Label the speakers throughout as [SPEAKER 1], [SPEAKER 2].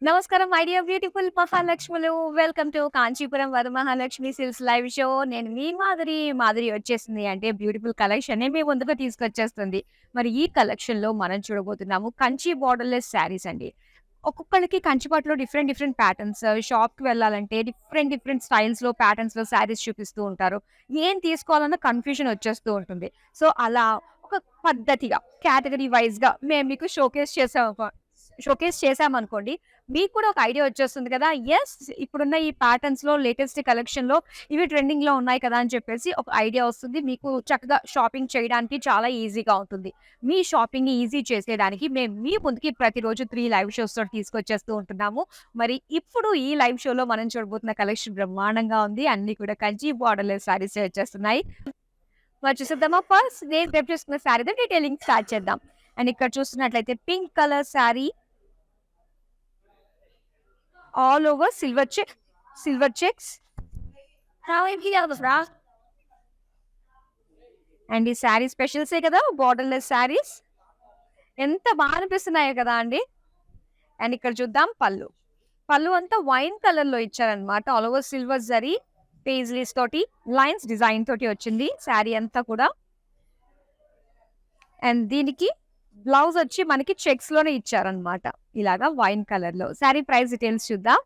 [SPEAKER 1] నమస్కారం my dear beautiful మహాలక్ష్ములు. Welcome to Kanchipuram Varamahalakshmi silks live show. నేను మీ మాధురి వచ్చేసింది. అంటే బ్యూటిఫుల్ కలెక్షనే మీ ముందుకు తీసుకొచ్చేస్తుంది. మరి ఈ కలెక్షన్‌లో మనం చూడబోతున్నాము కంచి బోర్డర్‌లెస్ శారీస్ అండి. ఒక్కొక్కళ్ళకి కంచి పట్టులో డిఫరెంట్ డిఫరెంట్ ప్యాటర్న్స్ షాప్‌కి వెళ్ళాలంటే డిఫరెంట్ డిఫరెంట్ స్టైల్స్‌లో, ప్యాటర్న్స్‌లో శారీస్ చూపిస్తూ ఉంటారు. ఏం తీసుకోవాలన్న కన్‌ఫ్యూజన్ వచ్చేస్తూ ఉంటుంది. సో, అలా ఒక పద్ధతిగా కేటగరీ వైస్‌గా మేము మీకు షోకేస్ చేసామనుకోండి. మీకు కూడా ఒక ఐడియా వచ్చేస్తుంది కదా! యెస్, ఇప్పుడున్న ఈ ప్యాటర్న్స్‌లో లేటెస్ట్ కలెక్షన్‌లో ఇవి ట్రెండింగ్‌లో ఉన్నాయి కదా! అని చెప్పేసి ఒక ఐడియా వస్తుంది. మీకు చక్కగా షాపింగ్ చేయడానికి చాలా ఈజీగా ఉంటుంది. మీ షాపింగ్‌ని ఈజీ చేసేయడానికి మేము మీ ముందుకి ప్రతిరోజు 3 లైవ్ షోస్‌తో తీసుకొచ్చేస్తూ ఉంటున్నాము. మరి ఇప్పుడు ఈ లైవ్ షోలో మనం చూడబోతున్న కలెక్షన్ బ్రహ్మాండంగా ఉంది. అన్నీ కూడా కంచి బోర్డర్‌లెస్ సారీస్ వచ్చేస్తున్నాయి. మరి చూసేద్దామా? ఫస్ట్ నేను రేపు చేసుకున్న సారీతో డీటెయిలింగ్ స్టార్ట్ చేద్దాం. అండ్ ఇక్కడ చూస్తున్నట్లయితే pink colour sorry all over silver checks. And ఈ శారీ స్పెషల్సే కదా! బోర్డర్‌లెస్ శారీస్. ఎంత బాగా అనిపిస్తున్నాయో కదా అండి! అండ్ ఇక్కడ చూద్దాం పళ్ళు. పళ్ళు అంతా వైన్ కలర్‌లో ఇచ్చారనమాట. All over silver zari paisleys తోటి లైన్స్ డిజైన్ తోటి వచ్చింది శారీ అంతా కూడా. అండ్ దీనికి బ్లౌజ్ వచ్చి మనకి చెక్స్‌లోనే ఇచ్చారనమాట. ఇలాగా వైన్ కలర్‌లో. శారీ ప్రైస్ డీటెయిల్స్ చూద్దాం.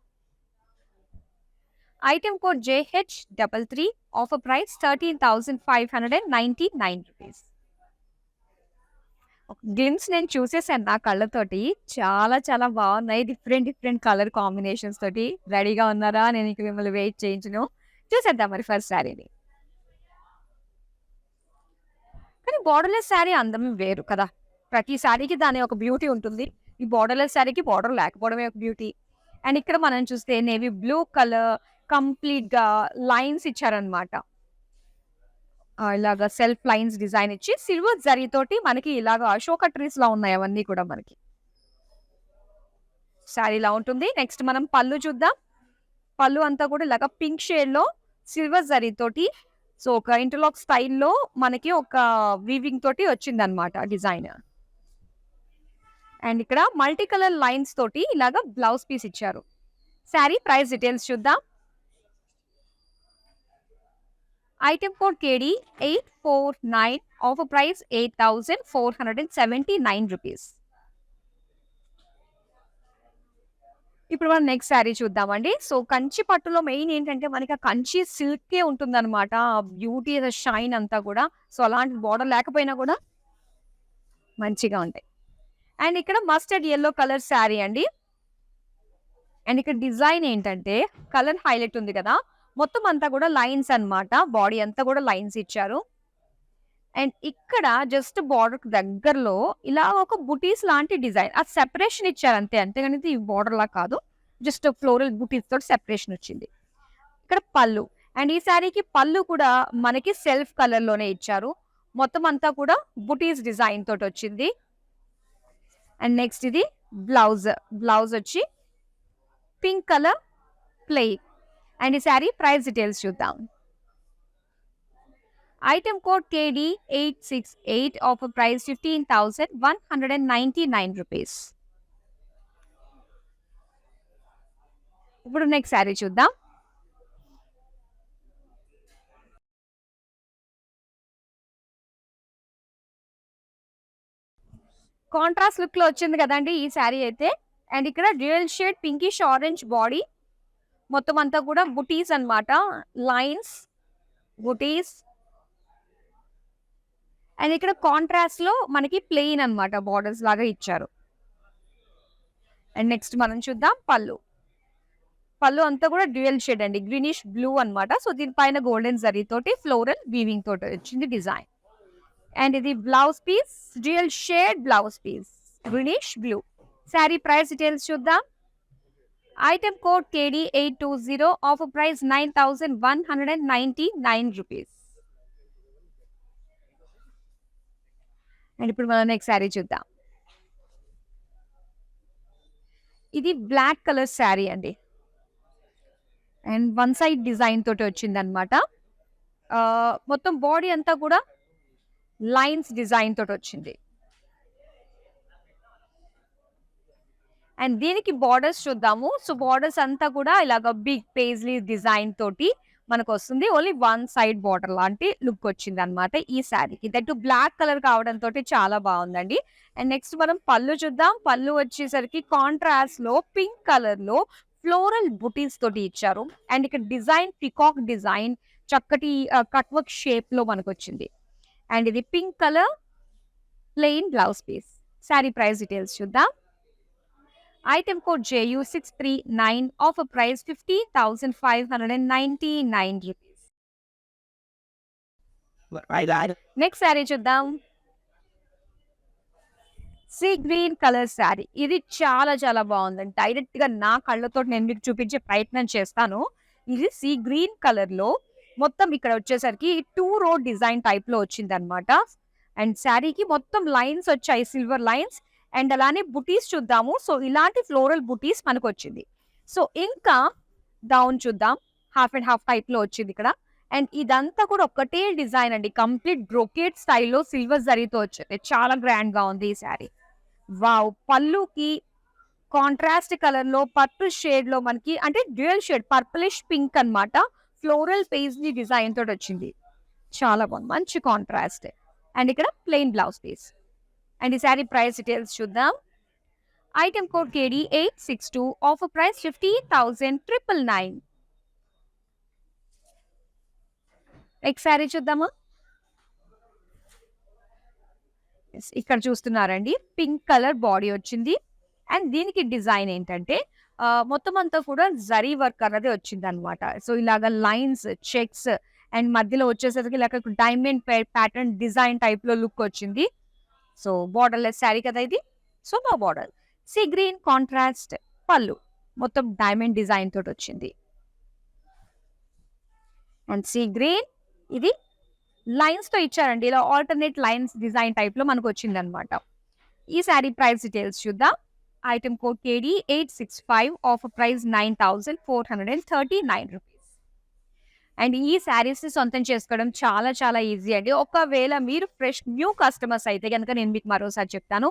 [SPEAKER 1] Item code JH33. Offer price 13,599 rupees. ఒక గ్లిమ్స్ నేను చూసేసాను నా కళ్ళతోటి. చాలా చాలా బాగున్నాయి. డిఫరెంట్ డిఫరెంట్ కలర్ కాంబినేషన్స్ తోటి. రెడీగా ఉన్నారా? నేను ఇంక మిమ్మల్ని వెయిట్ చేయించను. చూసేద్దాం మరి ఫస్ట్ శారీని. కానీ బోర్డర్‌లెస్ శారీ అందం వేరు కదా! ప్రతి శారీకి దాని ఒక బ్యూటీ ఉంటుంది. ఈ బోర్డర్‌లెస్ శారీకి బోర్డర్ లేకపోవడమే ఒక బ్యూటీ. అండ్ ఇక్కడ మనం చూస్తే నేవీ బ్లూ కలర్ కంప్లీట్‌గా లైన్స్ ఇచ్చారనమాట. ఇలాగా సెల్ఫ్ లైన్స్ డిజైన్ ఇచ్చి సిల్వర్ జరీతోటి మనకి ఇలాగ అశోక ట్రీస్‌లా ఉన్నాయి అవన్నీ కూడా మనకి. శారీ ఇలా ఉంటుంది. నెక్స్ట్ మనం పళ్ళు చూద్దాం. పళ్ళు అంతా కూడా ఇలాగ పింక్ షేడ్‌లో సిల్వర్ జరీతోటి సో, ఒక ఇంటర్లాక్ స్టైల్‌లో మనకి ఒక వీవింగ్ తోటి వచ్చిందనమాట డిజైన్. అండ్ ఇక్కడ మల్టీ కలర్ లైన్స్ తోటి ఇలాగ బ్లౌజ్ పీస్ ఇచ్చారు. శారీ ప్రైస్ డీటెయిల్స్ చూద్దాం. Item code KD 849. Offer price 8,479 rupees. ఇప్పుడు మనం నెక్స్ట్ శారీ చూద్దామండి. సో, కంచి పట్టులో మెయిన్ ఏంటంటే మనకి ఆ కంచి సిల్కే ఉంటుందనమాట. ఆ బ్యూటీ షైన్ అంతా కూడా. సో, అలాంటి బోర్డర్ లేకపోయినా కూడా మంచిగా ఉంటాయి. అండ్ ఇక్కడ మస్టర్డ్ యెల్లో కలర్ శారీ అండి. అండ్ ఇక్కడ డిజైన్ ఏంటంటే కలర్ హైలైట్ ఉంది కదా! మొత్తం అంతా కూడా లైన్స్ అన్నమాట. బాడీ అంతా కూడా లైన్స్ ఇచ్చారు. అండ్ ఇక్కడ జస్ట్ బోర్డర్‌కి దగ్గరలో ఇలా ఒక బుటీస్ లాంటి డిజైన్. అది సెపరేషన్ ఇచ్చారు అంతే. అంతేగాని ఇది బోర్డర్‌లా కాదు. జస్ట్ ఫ్లోరల్ బుటీస్ తోటి సెపరేషన్ వచ్చింది. ఇక్కడ పళ్ళు. అండ్ ఈ శారీకి పళ్ళు కూడా మనకి సెల్ఫ్ కలర్‌లోనే ఇచ్చారు. మొత్తం అంతా కూడా బుటీస్ డిజైన్ తోటొచ్చింది. అండ్ నెక్స్ట్ ఇది బ్లౌజ్. బ్లౌజ్ వచ్చి పింక్ కలర్ ప్లెయిన్. అండ్ ఈ శారీ ప్రైస్ డీటెయిల్స్ చూద్దాం. Item code KD 868. Offer price 15,199 rupees. ఇప్పుడు నెక్స్ట్ శారీ చూద్దాం. కాంట్రాస్ట్ లుక్‌లో వచ్చింది కదండీ ఈ శారీ అయితే. అండ్ ఇక్కడ dual shade pinkish orange body. మొత్తం అంతా కూడా బుటీస్ అన్నమాట. Lines, buttis. అండ్ ఇక్కడ కాంట్రాస్ట్‌లో మనకి ప్లెయిన్ అన్నమాట. బోర్డర్స్ లాగా ఇచ్చారు. అండ్ నెక్స్ట్ మనం చూద్దాం పళ్ళు. పళ్ళు అంతా కూడా డ్యూయల్ షేడ్ అండి. గ్రీనిష్ బ్లూ అన్నమాట. సో, దీనిపైన గోల్డెన్ జరీ తోటి ఫ్లోరల్ వీవింగ్ తోటి వచ్చింది డిజైన్. అండ్ ఇది blouse piece dual shade blouse piece greenish blue. Sari price details చూద్దాం. Item code KD 820. Offer price 9,199 rupees. And ఇప్పుడు మనం నెక్స్ట్ శారీ చూద్దాం. ఇది బ్లాక్ కలర్ శారీ అండి. అండ్ వన్ సైడ్ డిజైన్ తోటి వచ్చిందనమాట. మొత్తం బాడీ అంతా కూడా లైన్స్ డిజైన్ తోటి వచ్చింది. అండ్ దీనికి బార్డర్స్ చూద్దాము. సో, బార్డర్స్ అంతా కూడా ఇలాగ బిగ్ పేజ్లీ డిజైన్ తోటి మనకొస్తుంది. ఓన్లీ వన్ సైడ్ బార్డర్ లాంటి లుక్ వచ్చిందనమాట ఈ శారీకి. దట్ బ్లాక్ కలర్ కావడంతోటి చాలా బావుందండి. అండ్ నెక్స్ట్ మనం పళ్ళు చూద్దాం. పళ్ళు వచ్చేసరికి కాంట్రాస్ట్‌లో పింక్ కలర్‌లో ఫ్లోరల్ బుటీస్ తోటి ఇచ్చారు. అండ్ ఇక్కడ డిజైన్ పీకాక్ డిజైన్ చక్కటి కట్ వర్క్ షేప్‌లో మనకొచ్చింది. అండ్ ఇది pink colour plain blouse piece. Sari price details చూద్దాం. Item code JU639, offer price 15,599 rupees. Next sari చూద్దాం. Sea green colour sari. ఇది చాలా చాలా బాగుందండి. డైరెక్ట్ గా నా కళ్ళతో నేను మీకు చూపించే ప్రయత్నం చేస్తాను. ఇది సీ గ్రీన్ కలర్ లో మొత్తం ఇక్కడ వచ్చేసరికి 2 రో డిజైన్ టైప్ లో వచ్చిందనమాట. అండ్ శారీకి మొత్తం లైన్స్ వచ్చాయి, సిల్వర్ లైన్స్. అండ్ అలానే బుటీస్ చూద్దాము. సో ఇలాంటి ఫ్లోరల్ బుటీస్ మనకు వచ్చింది. సో ఇంకా డౌన్ చూద్దాం. హాఫ్ అండ్ హాఫ్ టైప్ లో వచ్చింది ఇక్కడ. అండ్ ఇదంతా కూడా ఒక్కటే డిజైన్ అండి. కంప్లీట్ బ్రోకేట్ స్టైల్లో సిల్వర్ జరీతో వచ్చింది. చాలా గ్రాండ్ గా ఉంది ఈ శారీ. వావ్! పళ్ళుకి కాంట్రాస్ట్ కలర్ లో పర్పుల్ షేడ్ లో మనకి అంటే డ్యూయల్ షేడ్ పర్పులిష్ పింక్ అన్నమాట. ఫ్లోరల్ పేజ్లీ డిజైన్ తోటి వచ్చింది. చాలా బాగుంది. మంచి కాంట్రాస్ట్. అండ్ ఇక్కడ ప్లెయిన్ బ్లౌజ్ పీస్. అండ్ ఈ శారీ ప్రైస్ డీటెయిల్స్ చూద్దాం. Item code KD 862, offer price 15,999. Next sari చూద్దామా. ఇక్కడ చూస్తున్నారండి, పింక్ కలర్ బాడీ వచ్చింది. అండ్ దీనికి డిజైన్ ఏంటంటే మొత్తం అంతా కూడా జరీ వర్క్ అన్నది వచ్చింది అనమాట. సో ఇలాగ లైన్స్, చెక్స్ అండ్ మధ్యలో వచ్చేసరికి ఇలాగ డైమండ్ ప్యాటర్న్ డిజైన్ టైప్ లో లుక్ వచ్చింది. సో బార్డర్లెస్ శారీ కదా ఇది. So no border. Sea green contrast పళ్ళు మొత్తం డైమండ్ డిజైన్ తోటి వచ్చింది. అండ్ సీ గ్రీన్ ఇది లైన్స్ తో ఇచ్చారండి. ఇలా ఆల్టర్నేట్ లైన్స్ డిజైన్ టైప్ లో మనకు వచ్చింది అనమాట. ఈ శారీ ప్రైస్ డీటెయిల్స్ చూద్దాం. Item code KD 865, offer price 9,439 rupees. And ఈ శారీస్ ని సొంతం చేసుకోవడం చాలా చాలా ఈజీ అండి. ఒకవేళ మీరు ఫ్రెష్ న్యూ కస్టమర్స్ అయితే కనుక నేను మీకు మరోసారి చెప్తాను.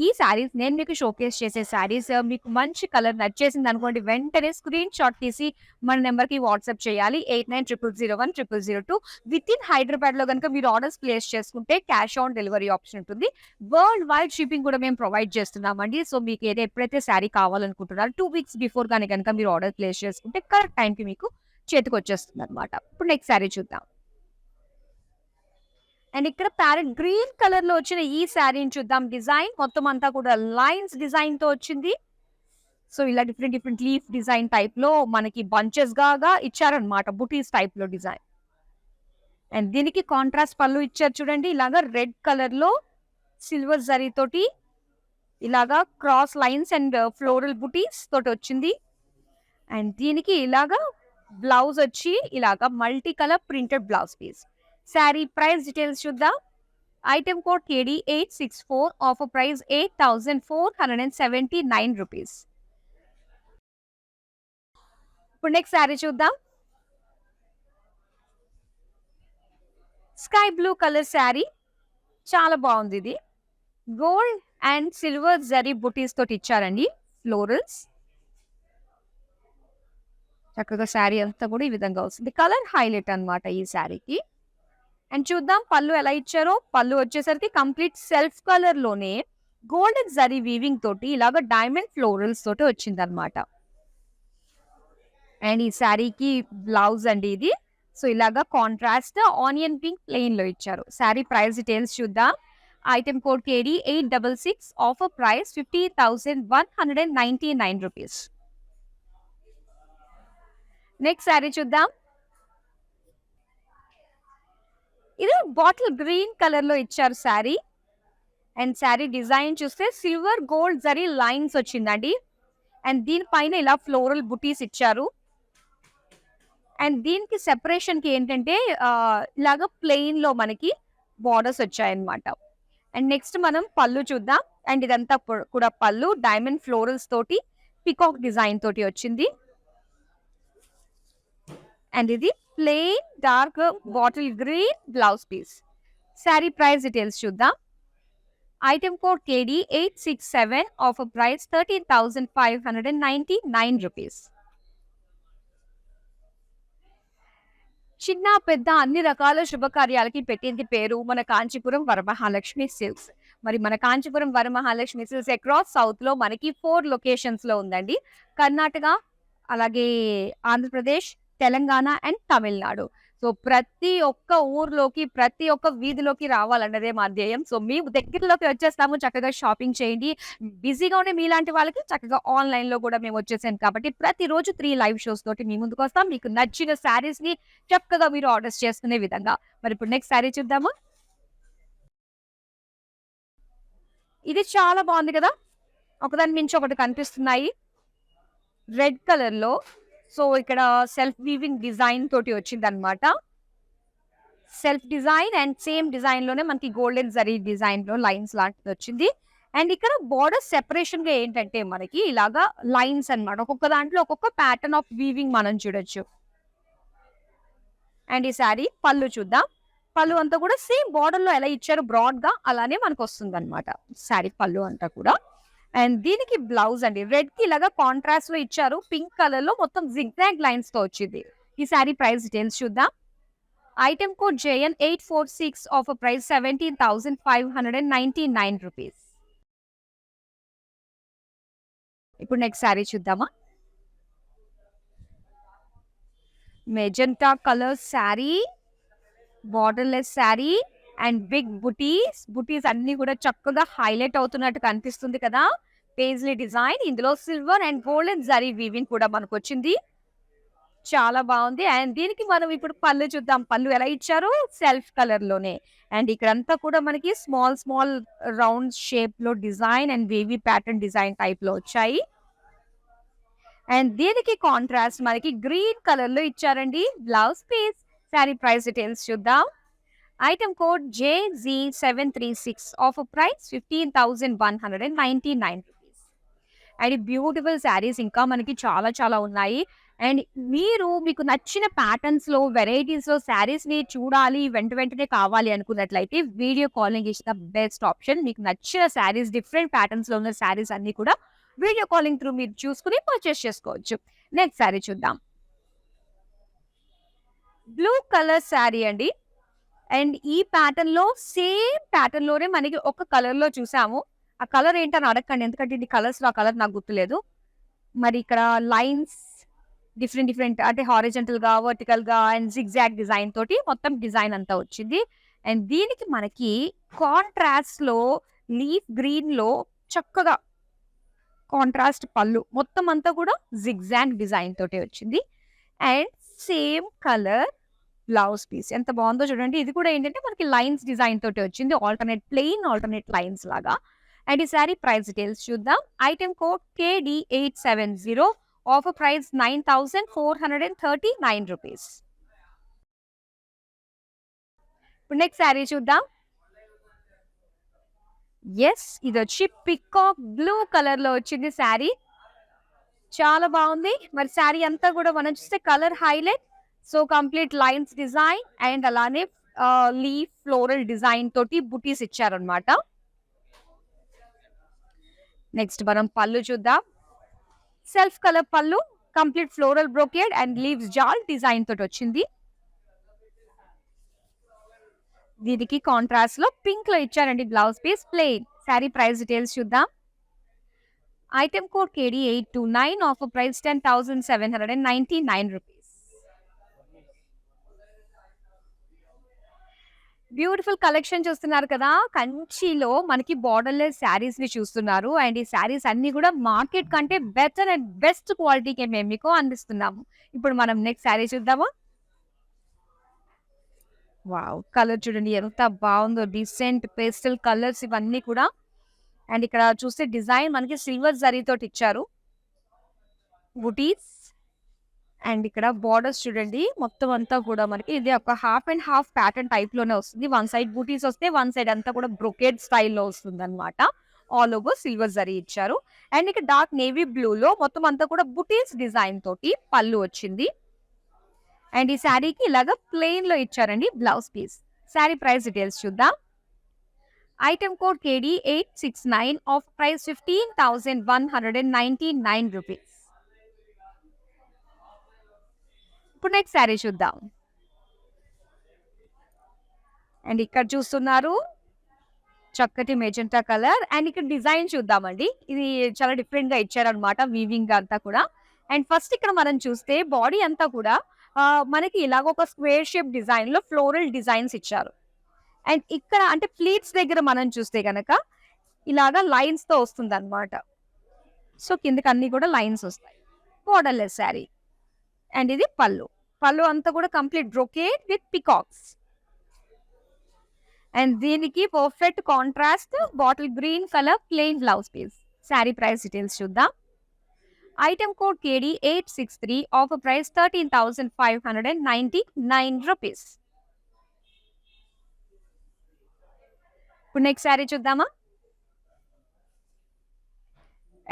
[SPEAKER 1] ఈ శారీస్ నేను మీకు షోకేస్ చేసే శారీస్ మీకు మంచి కలర్ నచ్చేసింది అనుకోండి, వెంటనే స్క్రీన్ షాట్ తీసి మన నెంబర్కి వాట్సాప్ చేయాలి. 8900010002. విత్ ఇన్ హైదరాబాద్ లో కనుక మీరు ఆర్డర్స్ ప్లేస్ చేసుకుంటే క్యాష్ ఆన్ డెలివరీ ఆప్షన్ ఉంటుంది. వరల్డ్ వైడ్ షిప్పింగ్ కూడా మేము ప్రొవైడ్ చేస్తున్నామండి. సో మీకు ఎప్పుడైతే శారీ కావాలనుకుంటున్నారో 2 వీక్స్ బిఫోర్ కానీ కనుక మీరు ఆర్డర్ ప్లేస్ చేసుకుంటే కరెక్ట్ టైంకి మీకు చేతికి వచ్చేస్తుంది అనమాట. ఇప్పుడు నెక్స్ట్ శారీ చూద్దాం. అండ్ ఇక్కడ ప్యారెట్ గ్రీన్ కలర్ లో వచ్చిన ఈ శారీని చూద్దాం. డిజైన్ మొత్తం అంతా కూడా లైన్స్ డిజైన్ తో వచ్చింది. సో ఇలా different different leaf design type లో మనకి బంచెస్ గా ఇచ్చారనమాట. బుటీస్ టైప్ లో డిజైన్. అండ్ దీనికి కాంట్రాస్ట్ పళ్ళు ఇచ్చారు చూడండి. ఇలాగా రెడ్ కలర్ లో సిల్వర్ జరీ తోటి ఇలాగా క్రాస్ లైన్స్ అండ్ ఫ్లోరల్ బుటీస్ తోటి వచ్చింది. అండ్ దీనికి ఇలాగా బ్లౌజ్ వచ్చి ఇలాగా multi colour printed blouse piece. Sari price details చూద్దాం. Item code KD 864, offer price 8,479 rupees. ఇప్పుడు నెక్స్ట్ శారీ చూద్దాం. Sky blue colour sari. చాలా బాగుంది ఇది. గోల్డ్ అండ్ సిల్వర్ జరీ బుటీస్ తోటి ఇచ్చారండి ఫ్లోరల్స్. చక్కగా శారీ అంతా కూడా ఈ విధంగా వస్తుంది. కలర్ హైలైట్ అన్నమాట ఈ శారీకి. అండ్ చూద్దాం పళ్ళు ఎలా ఇచ్చారో. పళ్ళు వచ్చేసరికి కంప్లీట్ సెల్ఫ్ కలర్ లోనే గోల్డెన్ జరీ వీవింగ్ తోటి ఇలాగ డైమండ్ ఫ్లోరల్స్ తోటి వచ్చింది అనమాట. అండ్ ఈ శారీకి బ్లౌజ్ అండి ఇది. సో ఇలాగా కాంట్రాస్ట్ ఆనియన్ పింక్ ప్లెయిన్ లో ఇచ్చారు. శారీ ప్రైస్ డీటెయిల్స్ చూద్దాం. Item code KD 866, offer price 50,199 rupees. Next sari చూద్దాం. ఇది బాటిల్ గ్రీన్ కలర్ లో ఇచ్చారు శారీ. అండ్ శారీ డిజైన్ చూస్తే సిల్వర్ గోల్డ్ జరీ లైన్స్ వచ్చిందండి. అండ్ దీనిపైన ఇలా ఫ్లోరల్ బుటీస్ ఇచ్చారు. అండ్ దీనికి సెపరేషన్ కి ఏంటంటే ఇలాగ ప్లెయిన్ లో మనకి బార్డర్స్ వచ్చాయన్నమాట. అండ్ నెక్స్ట్ మనం పళ్ళు చూద్దాం. అండ్ ఇదంతా కూడా పళ్ళు డైమండ్ ఫ్లోరల్స్ తోటి పికాక్ డిజైన్ తోటి వచ్చింది. అండ్ ఇది plain dark bottle green blouse piece. Sari price details చూద్దాం. Item code KD 867 offer price 13,599 rupees. చిన్న పెద్ద అన్ని రకాల శుభకార్యాలకి పెట్టింది పేరు మన కాంచీపురం వరమహాలక్ష్మి సిల్క్స్. మరి మన కాంచీపురం వరమహాలక్ష్మి సిల్క్స్ అక్రాస్ సౌత్‌లో మనకి 4 లొకేషన్స్‌లో ఉందండి. కర్ణాటక, అలాగే ఆంధ్రప్రదేశ్, తెలంగాణ అండ్ తమిళనాడు. సో, ప్రతి ఒక్క ఊర్లోకి, ప్రతి ఒక్క వీధిలోకి రావాలన్నదే మా ధ్యేయం. సో, మేము దగ్గరలోకి వచ్చేస్తాము. చక్కగా షాపింగ్ చేయండి. బిజీగా ఉండే మీలాంటి వాళ్ళకి చక్కగా ఆన్‌లైన్‌లో కూడా మేము వచ్చేసాం కాబట్టి ప్రతిరోజు 3 లైవ్ షోస్ తోటి మీ ముందుకొస్తాం. మీకు నచ్చిన శారీస్‌ని చక్కగా మీరు ఆర్డర్స్ చేసుకునే విధంగా. మరి ఇప్పుడు నెక్స్ట్ శారీ చూద్దామా? ఇది చాలా బాగుంది కదా! ఒకదాని మించి ఒకటి కనిపిస్తున్నాయి. రెడ్ కలర్‌లో. సో, ఇక్కడ సెల్ఫ్ వీవింగ్ డిజైన్ తోటి వచ్చిందనమాట. సెల్ఫ్ డిజైన్ అండ్ సేమ్ డిజైన్‌లోనే మనకి గోల్డెన్ జరీ డిజైన్‌లో లైన్స్ లాంటిదొచ్చింది. అండ్ ఇక్కడ బోర్డర్ సెపరేషన్‌గా ఏంటంటే మనకి ఇలాగా లైన్స్ అన్నమాట. ఒక్కొక్క దాంట్లో ఒక్కొక్క ప్యాటర్న్ ఆఫ్ వీవింగ్ మనం చూడొచ్చు. అండ్ ఈ శారీ పళ్ళు చూద్దాం. పళ్ళు అంతా కూడా సేమ్ బోర్డర్‌లో ఎలా ఇచ్చారో బ్రాడ్‌గా అలానే మనకొస్తుందన్నమాట. శారీ పళ్ళు అంతా కూడా. అండ్ దీనికి బ్లౌజ్ అండి. రెడ్‌కి ఇలాగా కాంట్రాస్ట్‌లో ఇచ్చారు. పింక్ కలర్‌లో మొత్తం జిగ్‌జాగ్ లైన్స్‌తో వచ్చింది. ఈ శారీ ప్రైస్ డీటెయిల్స్ చూద్దాం. Item code JN846 offer price 17,599 rupees. ఇప్పుడు నెక్స్ట్ శారీ చూద్దామా? Magenta colour sari, borderless sari and big butis. Butis అన్నీ కూడా చక్కగా హైలైట్ అవుతున్నట్టు కనిపిస్తుంది కదా! Paisley design. ఇందులో silver and golden zari weaving కూడా మనకొచ్చింది. చాలా బావుంది. అండ్ దీనికి మనం ఇప్పుడు పళ్ళు చూద్దాం. పళ్ళు ఎలా ఇచ్చారో సెల్ఫ్ కలర్‌లోనే. అండ్ ఇక్కడంతా కూడా మనకి స్మాల్, స్మాల్ రౌండ్ షేప్‌లో design and wavy pattern design టైప్‌లో వచ్చాయి. అండ్ దీనికి కాంట్రాస్ట్ మనకి గ్రీన్ కలర్‌లో ఇచ్చారండి. Blouse piece. Sari price details చూద్దాం. Item code JZ736 offer price 15,199 rupees. And ఈ బ్యూటిఫుల్ శారీస్ ఇంకా మనకి చాలా చాలా ఉన్నాయి. అండ్ మీకు నచ్చిన ప్యాటర్న్స్‌లో, వెరైటీస్‌లో శారీస్‌ని చూడాలి, వెంట వెంటనే కావాలి అనుకున్నట్లయితే video calling is the best option. మీకు నచ్చిన శారీస్ డిఫరెంట్ ప్యాటర్న్స్‌లో ఉన్న శారీస్ అన్నీ కూడా వీడియో కాలింగ్ త్రూ మీరు చూసుకొని పర్చేస్ చేసుకోవచ్చు. నెక్స్ట్ శారీ చూద్దాం. బ్లూ కలర్ శారీ అండి. అండ్ ఈ ప్యాటర్న్‌లో సేమ్ ప్యాటర్న్‌లోనే మనకి ఒక కలర్‌లో చూసాము. ఆ కలర్ ఏంటని అడగకండి. ఎందుకంటే ఇది కలర్స్‌లో ఆ కలర్ నాకు గుర్తులేదు. మరి ఇక్కడ లైన్స్ డిఫరెంట్ డిఫరెంట్ అంటే హారిజాంటల్‌గా, వర్టికల్‌గా అండ్ జిగ్‌జాగ్ డిజైన్ తోటి మొత్తం డిజైన్ అంతా వచ్చింది. అండ్ దీనికి మనకి కాంట్రాస్ట్‌లో లీఫ్ గ్రీన్‌లో చక్కగా కాంట్రాస్ట్ పళ్ళు. మొత్తం అంతా కూడా జిగ్‌జాగ్ డిజైన్ తోటే వచ్చింది. And same colour blouse piece. ఎంత బావుందో చూడండి. ఇది కూడా ఏంటంటే మనకి లైన్స్ డిజైన్ తోటే వచ్చింది. ఆల్టర్‌నేట్ లైన్స్ లాగా. అండ్ ఈ సారీ ప్రైస్ డీటెయిల్స్ చూద్దాం. Item code KD870 offer price 9,439 rupees. ఇప్పుడు నెక్స్ట్ సారీ చూద్దాం. ఇదొచ్చి పికాక్ బ్లూ కలర్‌లో వచ్చింది సారీ. చాలా బావుంది. మరి సారీ అంతా కూడా మనం చూస్తే colour highlight. So, complete lines design and అలానే లీఫ్ ఫ్లోరల్ డిజైన్ తోటి బుటీస్ ఇచ్చారన్నమాట. నెక్స్ట్ మనం పళ్ళు చూద్దాం. సెల్ఫ్ కలర్ పళ్ళు, complete floral brocade and leaves జాల్ డిజైన్ తోటి వచ్చింది. దీనికి కాంట్రాస్ట్ లో పింక్ లో ఇచ్చారండి blouse piece plain. Sari price details చూద్దాం. Item code KD829 offer price 10,799 rupees. Beautiful collection చూస్తున్నారు కదా! కంచిలో మనకి బోర్డర్‌లెస్ శారీస్‌ని చూస్తున్నారు. అండ్ ఈ శారీస్ అన్నీ కూడా మార్కెట్ కంటే బెటర్ అండ్ బెస్ట్ క్వాలిటీకే మేము మీకు అందిస్తున్నాము. ఇప్పుడు మనం నెక్స్ట్ శారీ చూద్దామా? వావ్! కలర్ చూడండి ఎంత బావుందో. డీసెంట్ పేస్టల్ కలర్స్ ఇవన్నీ కూడా. అండ్ ఇక్కడ చూస్తే డిజైన్ మనకి సిల్వర్ జరీతోటి ఇచ్చారు. బుటీస్ అండ్ ఇక్కడ బోర్డర్స్ చూడండి. మొత్తం అంతా కూడా మనకి ఇది ఒక హాఫ్ అండ్ హాఫ్ ప్యాటర్న్ టైప్‌లోనే వస్తుంది. వన్ సైడ్ బూటీస్ వస్తే, వన్ సైడ్ అంతా కూడా బ్రొకేడ్ స్టైల్‌లో వస్తుందన్నమాట. ఆల్ ఓవర్ సిల్వర్ జరీ ఇచ్చారు. అండ్ ఇక్కడ డార్క్ నేవీ బ్లూలో మొత్తం అంతా కూడా బుటీస్ డిజైన్ తోటి పళ్ళు వచ్చింది. అండ్ ఈ శారీకి ఇలాగా ప్లెయిన్‌లో ఇచ్చారండి blouse piece. Sari price details చూద్దాం. Item code KD 869 off price 15,199 rupees. ఇప్పుడు నెక్స్ట్ శారీ చూద్దాం. అండ్ ఇక్కడ చూస్తున్నారు చక్కటి మెజెంటా కలర్. అండ్ ఇక్కడ డిజైన్ చూద్దామండి. ఇది చాలా డిఫరెంట్ గా ఇచ్చారనమాట వీవింగ్ అంతా కూడా. అండ్ ఫస్ట్ ఇక్కడ మనం చూస్తే బాడీ అంతా కూడా మనకి ఇలాగ ఒక స్క్వేర్ షేప్ డిజైన్ లో ఫ్లోరల్ డిజైన్స్ ఇచ్చారు. అండ్ ఇక్కడ అంటే ప్లీట్స్ దగ్గర మనం చూస్తే గనక ఇలాగా లైన్స్ తో వస్తుంది అనమాట. సో కిందకి అన్ని కూడా లైన్స్ వస్తాయి. బోర్డర్లెస్ శారీ. అండ్ ఇది పళ్ళు. పళ్ళు అంతా కూడా complete brocade with peacocks. And దీనికి perfect contrast bottle green colour plain blouse piece. Sari price details చూద్దాం. Item code KD 863 offer price 13,599 rupees. ఇప్పుడు నెక్స్ట్ శారీ చూద్దామా.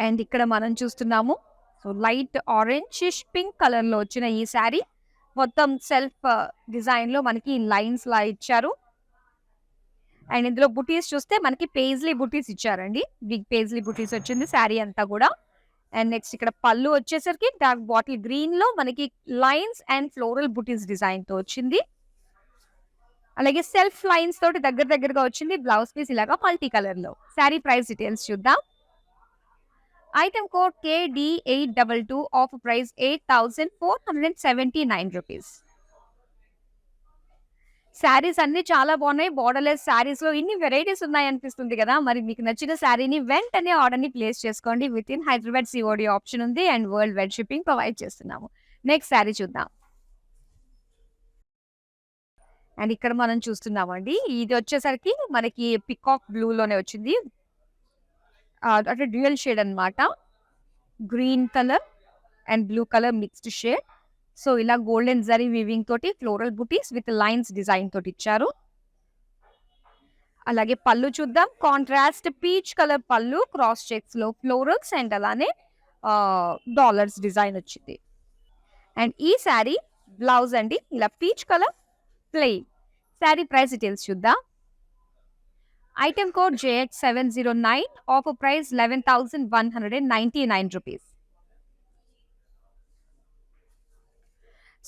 [SPEAKER 1] అండ్ ఇక్కడ మనం చూస్తున్నాము so light orange pink colour లో వచ్చిన ఈ శారీ మొత్తం సెల్ఫ్ డిజైన్ లో మనకి లైన్స్ లా ఇచ్చారు. అండ్ ఇందులో బుటీస్ చూస్తే మనకి పేజ్లీ బుటీస్ ఇచ్చారండి. బిగ్ పేజ్లీ బుటీస్ వచ్చింది శారీ అంతా కూడా. అండ్ నెక్స్ట్ ఇక్కడ పళ్ళు వచ్చేసరికి డార్క్ బాటిల్ గ్రీన్ లో మనకి lines and floral butis design తో వచ్చింది. అలాగే సెల్ఫ్ లైన్స్ తోటి దగ్గరగా వచ్చింది. బ్లౌజ్ పీస్ ఇలాగా మల్టీ కలర్ లో. శారీ ప్రైస్ డీటెయిల్స్ చూద్దాం. Item code KD 822 offer price 8,479 rupees. Saris అన్ని చాలా బాగున్నాయి. బోర్డర్లెస్ శారీస్ లో ఇన్ని వెరైటీస్ ఉన్నాయి అనిపిస్తుంది కదా. మరి మీకు నచ్చిన శారీని వెంటనే ఆర్డర్ ని ప్లేస్ చేసుకోండి. Within Hyderabad COD option ఉంది and world wide shipping provide చేస్తున్నాము. నెక్స్ట్ శారీ చూద్దాం. అండ్ ఇక్కడ మనం చూస్తున్నామండి ఇది వచ్చేసరికి మనకి పికాక్ బ్లూ లోనే వచ్చింది. అంటే డ్యూయల్ షేడ్ అన్నమాట. Green colour and blue colour mixed shade. So ఇలా గోల్డెన్ జరీ వీవింగ్ తోటి floral butis with lines design తోటి ఇచ్చారు. అలాగే పళ్ళు చూద్దాం. కాంట్రాస్ట్ పీచ్ కలర్ పళ్ళు, క్రాస్ చెక్స్ లో ఫ్లోరల్స్ అండ్ అలానే డాలర్స్ డిజైన్ వచ్చింది. అండ్ ఈ శారీ బ్లౌజ్ అండి ఇలా peach colour plain. Sari price details చూద్దాం. Item code JX709 offer price 11,199 rupees.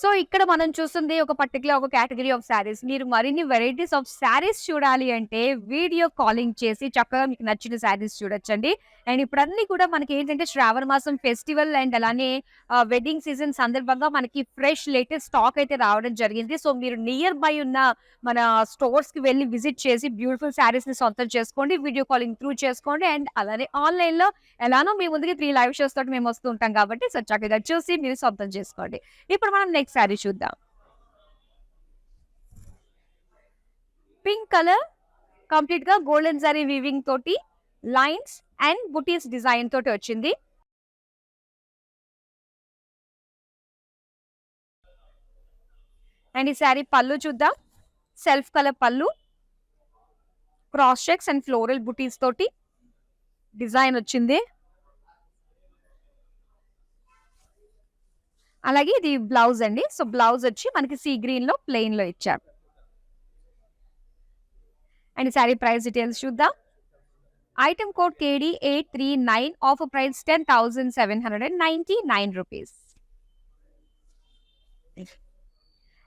[SPEAKER 1] So ఇక్కడ మనం చూస్తుంది ఒక పర్టికులర్ ఒక కేటగిరీ ఆఫ్ శారీస్. మీరు మరిన్ని వెరైటీస్ ఆఫ్ శారీస్ చూడాలి అంటే వీడియో కాలింగ్ చేసి చక్కగా మీకు నచ్చిన శారీస్ చూడొచ్చండి. అండ్ ఇప్పుడు అన్ని కూడా మనకి ఏంటంటే శ్రావణ మాసం ఫెస్టివల్ అండ్ అలానే వెడ్డింగ్ సీజన్ సందర్భంగా మనకి ఫ్రెష్ లేటెస్ట్ స్టాక్ అయితే రావడం జరిగింది. సో మీరు నియర్ బై ఉన్న మన స్టోర్స్ కి వెళ్ళి విజిట్ చేసి బ్యూటిఫుల్ శారీస్ ని సొంతం చేసుకోండి. వీడియో కాలింగ్ త్రూ చేసుకోండి. అండ్ అలానే ఆన్లైన్ లో ఎలానో మీ ముందుకి 3 లైవ్ షోస్ తోటి మేము వస్తూ ఉంటాం కాబట్టి సో చక్కగా చూసి మీరు సొంతం చేసుకోండి. ఇప్పుడు మనం నెక్స్ట్ శారీ చూద్దాం. పింక్ కలర్ కంప్లీట్ గా గోల్డెన్ జరీ వీవింగ్ తోటి లైన్స్ అండ్ బుటీస్ డిజైన్ తోటి వచ్చింది. అండ్ ఈ శారీ పళ్ళు చూద్దాం. సెల్ఫ్ కలర్ పళ్ళు, క్రాస్ చెక్స్ అండ్ ఫ్లోరల్ బుటీస్ తోటి డిజైన్ వచ్చింది. అలాగే ఇది బ్లౌజ్ అండి. సో బ్లౌజ్ వచ్చి మనకి సీ గ్రీన్ లో ప్లెయిన్ లో ఇచ్చారు. అండ్ శారీ ప్రైస్ డీటెయిల్స్ చూద్దాం. Item code KD 839 offer price 10,799 rupees.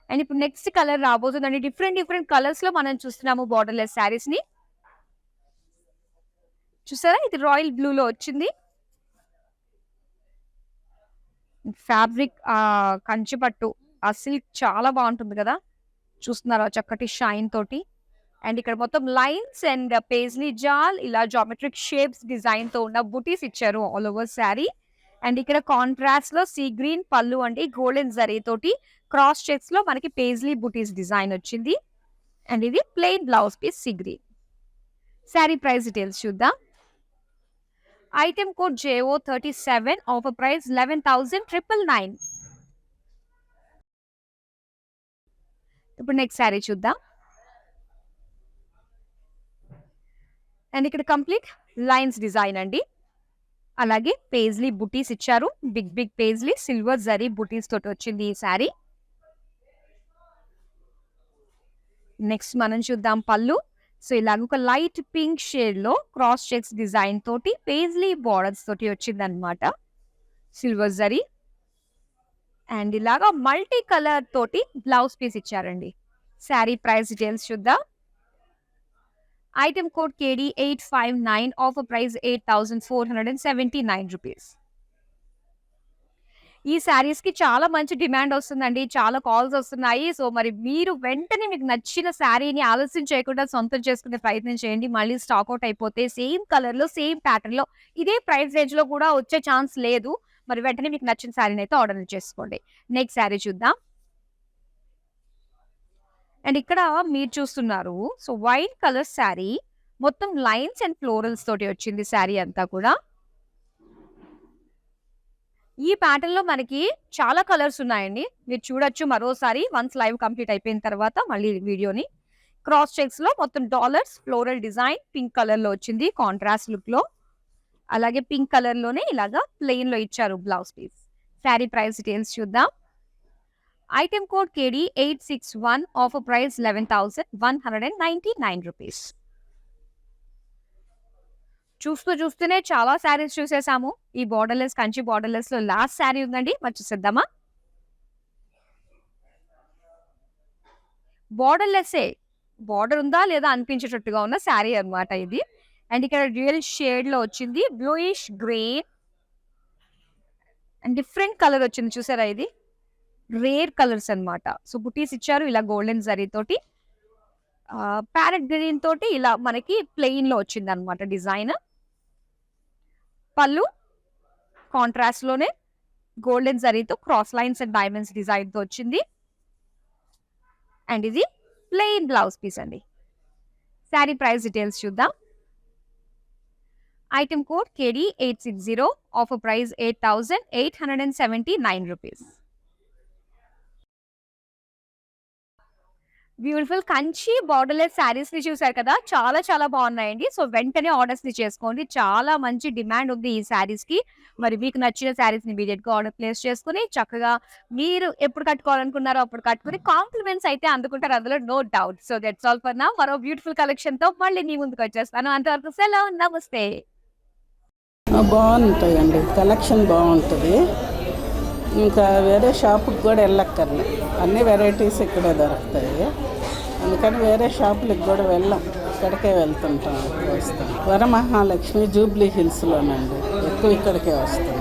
[SPEAKER 1] And ఇప్పుడు నెక్స్ట్ కలర్ రాబోతుందండి. డిఫరెంట్ కలర్స్ లో మనం చూస్తున్నాము బోర్డర్లెస్ శారీస్ ని. చూసారా ఇది రాయల్ బ్లూ లో వచ్చింది. ఫ్యాబ్రిక్ కంచిపట్టు ఆ సిల్క్ చాలా బాగుంటుంది కదా. చూస్తున్నారా చక్కటి షైన్ తోటి. అండ్ ఇక్కడ మొత్తం లైన్స్ అండ్ పేజ్లీ జాల్ ఇలా జామెట్రిక్ షేప్స్ డిజైన్ తో ఉన్న బుటీస్ ఇచ్చారు ఆల్ ఓవర్ శారీ. అండ్ ఇక్కడ కాంట్రాస్ట్ లో సీ గ్రీన్ పళ్ళు అండి గోల్డెన్ జరీ తోటి క్రాస్ చెక్స్ లో మనకి పేజ్లీ బుటీస్ డిజైన్ వచ్చింది. అండ్ ఇది plain blouse piece sea green. Sari price details చూద్దాం. Item code JO37 offer price 11,999. ఇప్పుడు నెక్స్ట్ శారీ చూద్దాం. అండ్ ఇక్కడ కంప్లీట్ లైన్స్ డిజైన్ అండి. అలాగే పేజ్లీ బుటీస్ ఇచ్చారు. బిగ్ పేజ్లీ సిల్వర్ జరీ బుటీస్ తోటి వచ్చింది ఈ శారీ. నెక్స్ట్ మనం చూద్దాం పళ్ళు. సో ఇలాగ ఒక లైట్ పింక్ షేడ్ లో క్రాస్ చెక్స్ డిజైన్ తోటి పేజ్లీ బార్డర్స్ తోటి వచ్చిందనమాట. సిల్వర్ జరీ అండ్ ఇలాగా మల్టీ కలర్ తోటి బ్లౌజ్ పీస్ ఇచ్చారండి. శారీ ప్రైస్ డీటెయిల్స్ చూద్దాం. Item code KD 859, offer price 8,479 rupees. ఈ శారీస్ కి చాలా మంచి డిమాండ్ వస్తుందండి. చాలా కాల్స్ వస్తున్నాయి. సో మరి మీరు వెంటనే మీకు నచ్చిన శారీని ఆలస్యం చేయకుండా సొంతం చేసుకునే ప్రయత్నం చేయండి. మళ్ళీ స్టాక్ అవుట్ అయిపోతే సేమ్ కలర్ లో సేమ్ ప్యాటర్న్ లో ఇదే ప్రైస్ రేంజ్ లో కూడా వచ్చే ఛాన్స్ లేదు. మరి వెంటనే మీకు నచ్చిన శారీని అయితే ఆర్డర్ చేసుకోండి. నెక్స్ట్ శారీ చూద్దాం. అండ్ ఇక్కడ మీరు చూస్తున్నారు సో వైట్ కలర్ శారీ, మొత్తం లైన్స్ అండ్ ఫ్లోరల్స్ తోటి వచ్చింది శారీ అంతా కూడా. ఈ ప్యాటర్న్ లో మనకి చాలా కలర్స్ ఉన్నాయండి. మీరు చూడొచ్చు మరోసారి వన్స్ లైవ్ కంప్లీట్ అయిపోయిన తర్వాత మళ్ళీ వీడియోని. క్రాస్ చెక్స్ లో మొత్తం dollars, floral design pink colour లో వచ్చింది కాంట్రాస్ట్ లుక్ లో. అలాగే పింక్ కలర్ లోనే ఇలాగా ప్లెయిన్ లో ఇచ్చారు blouse piece. Sari price details చూద్దాం. Item code KD 861, offer price 11,199 rupees. చూస్తూనే చాలా శారీస్ చూసేసాము. ఈ బార్డర్లెస్ కంచి బార్డర్లెస్ లో లాస్ట్ శారీ ఉందండి, మరి చూసేద్దామా. బార్డర్లెస్సే, బార్డర్ ఉందా లేదా అనిపించేటట్టుగా ఉన్న శారీ అన్నమాట ఇది. అండ్ ఇక్కడ రియల్ షేడ్ లో వచ్చింది bluish grey and different colour వచ్చింది చూసారా, ఇది రేర్ కలర్స్ అన్నమాట. సో బుటీస్ ఇచ్చారు ఇలా గోల్డెన్ జరీ తోటి. ప్యారెట్ గ్రీన్ తోటి ఇలా మనకి ప్లెయిన్ లో వచ్చింది అనమాట డిజైన్. పళ్ళు కాంట్రాస్ట్ లోనే గోల్డెన్ జరీతో cross lines and diamonds design తో వచ్చింది. అండ్ ఇది ప్లెయిన్ బ్లౌజ్ పీస్ అండి. శారీ ప్రైస్ డీటెయిల్స్ చూద్దాం. Item code KD 860, offer price 8,879 rupees. Beautiful Kanchi borderless saris ని చూసారు కదా, చాలా చాలా బాగున్నాయండి. సో వెంటనే ఆర్డర్స్ ని చేసుకోండి. చాలా మంచి డిమాండ్ ఉంది ఈ శారీస్ కి. మరి మీకు నచ్చిన శారీస్ ని ఇమీడియట్ గా ఆర్డర్ ప్లేస్ చేసుకుని చక్కగా మీరు ఎప్పుడు కట్టుకోవాలనుకున్నారో అప్పుడు కట్టుకుని కాంప్లిమెంట్స్ అయితే అందుకుంటారు, అందులో no doubt. So that's all for now. మరో బ్యూటిఫుల్ కలెక్షన్ తో మళ్ళీ మీ ముందుకు వచ్చేస్తాను. అంతవరకు సెలవు, నమస్తే.
[SPEAKER 2] బాగుంటాయండి, కలెక్షన్ బాగుంటుంది. ఇంకా వేరే షాపుకి కూడా వెళ్ళక్కర్లే, అన్ని వెరైటీస్ ఇక్కడే దొరుకుతాయి. అందుకని వేరే షాపులకు కూడా వెళ్ళాం, ఇక్కడికే వెళ్తుంటాం, వస్తాం. వరమహాలక్ష్మి జూబ్లీ హిల్స్లోనండి, ఎక్కువ ఇక్కడికే వస్తాం.